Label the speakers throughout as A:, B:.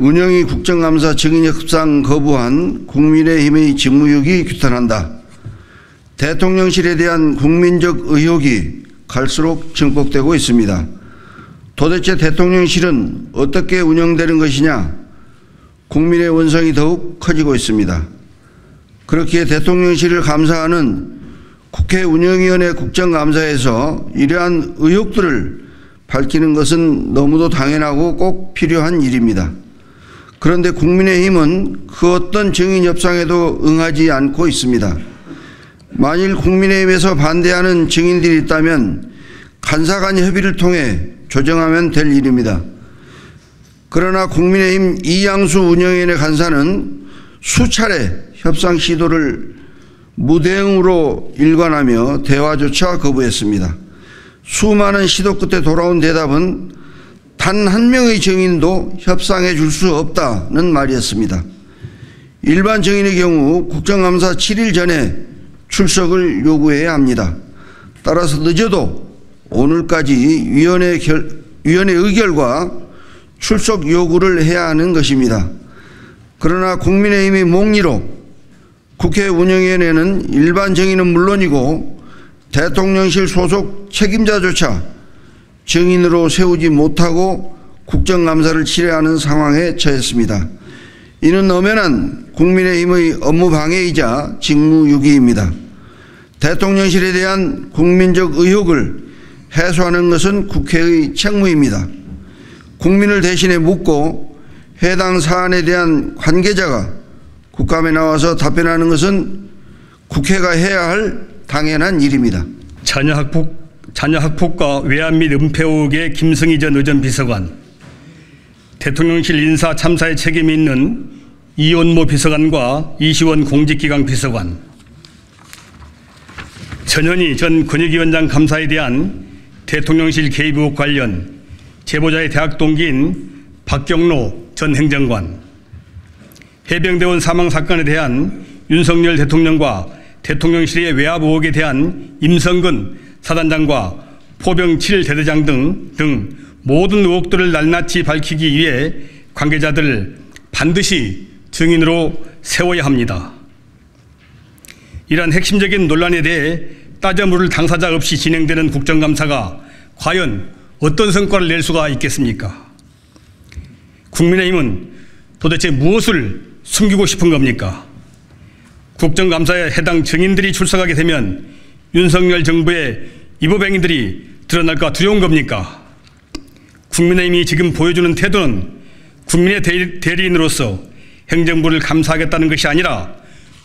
A: 운영위 국정감사 증인 협상 거부한 국민의힘의 직무유기 규탄한다. 대통령실에 대한 국민적 의혹이 갈수록 증폭되고 있습니다. 도대체 대통령실은 어떻게 운영되는 것이냐? 국민의 원성이 더욱 커지고 있습니다. 그렇기에 대통령실을 감사하는 국회 운영위원회 국정감사에서 이러한 의혹들을 밝히는 것은 너무도 당연하고 꼭 필요한 일입니다. 그런데 국민의힘은 그 어떤 증인 협상에도 응하지 않고 있습니다. 만일 국민의힘에서 반대하는 증인들이 있다면 간사 간 협의를 통해 조정하면 될 일입니다. 그러나 국민의힘 이양수 운영위원회 간사는 수차례 협상 시도를 무대응으로 일관하며 대화조차 거부했습니다. 수많은 시도 끝에 돌아온 대답은 단 한 명의 증인도 협상해 줄 수 없다는 말이었습니다. 일반 증인의 경우 국정감사 7일 전에 출석을 요구해야 합니다. 따라서 늦어도 오늘까지 위원회 의결과 출석 요구를 해야 하는 것입니다. 그러나 국민의힘이 몽리로 국회 운영위원회는 일반 증인은 물론이고 대통령실 소속 책임자조차 증인으로 세우지 못하고 국정감사를 치러하는 상황에 처했습니다. 이는 엄연한 국민의힘의 업무방해이자 직무유기입니다. 대통령실에 대한 국민적 의혹을 해소하는 것은 국회의 책무입니다. 국민을 대신해 묻고 해당 사안에 대한 관계자가 국감에 나와서 답변하는 것은 국회가 해야 할 당연한 일입니다.
B: 자녀 학폭과 외압 및 은폐 의혹의 김승희 전 의전 비서관, 대통령실 인사 참사에 책임이 있는 이원모 비서관과 이시원 공직기강 비서관, 전현희 전 권익위원장 감사에 대한 대통령실 개입 의혹 관련 제보자의 대학 동기인 박경로 전 행정관, 해병대원 사망 사건에 대한 윤석열 대통령과 대통령실의 외압 의혹에 대한 임성근 사단장과 포병 7 대대장 등 모든 의혹들을 낱낱이 밝히기 위해 관계자들을 반드시 증인으로 세워야 합니다. 이러한 핵심적인 논란에 대해 따져 물을 당사자 없이 진행되는 국정감사가 과연 어떤 성과를 낼 수가 있겠습니까? 국민의힘은 도대체 무엇을 숨기고 싶은 겁니까? 국정감사에 해당 증인들이 출석하게 되면 윤석열 정부의 이보뱅이들이 드러날까 두려운 겁니까? 국민의힘이 지금 보여주는 태도는 국민의 대리인으로서 행정부를 감사하겠다는 것이 아니라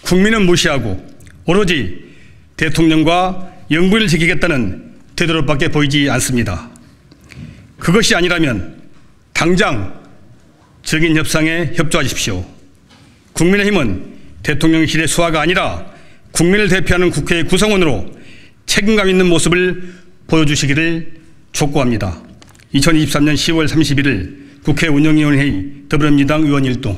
B: 국민은 무시하고 오로지 대통령과 영부인을 지키겠다는 태도로밖에 보이지 않습니다. 그것이 아니라면 당장 증인 협상에 협조하십시오. 국민의힘은 대통령실의 수하가 아니라 국민을 대표하는 국회의 구성원으로 책임감 있는 모습을 보여주시기를 촉구합니다. 2023년 10월 31일 국회 운영위원회의 더불어민주당 의원 일동.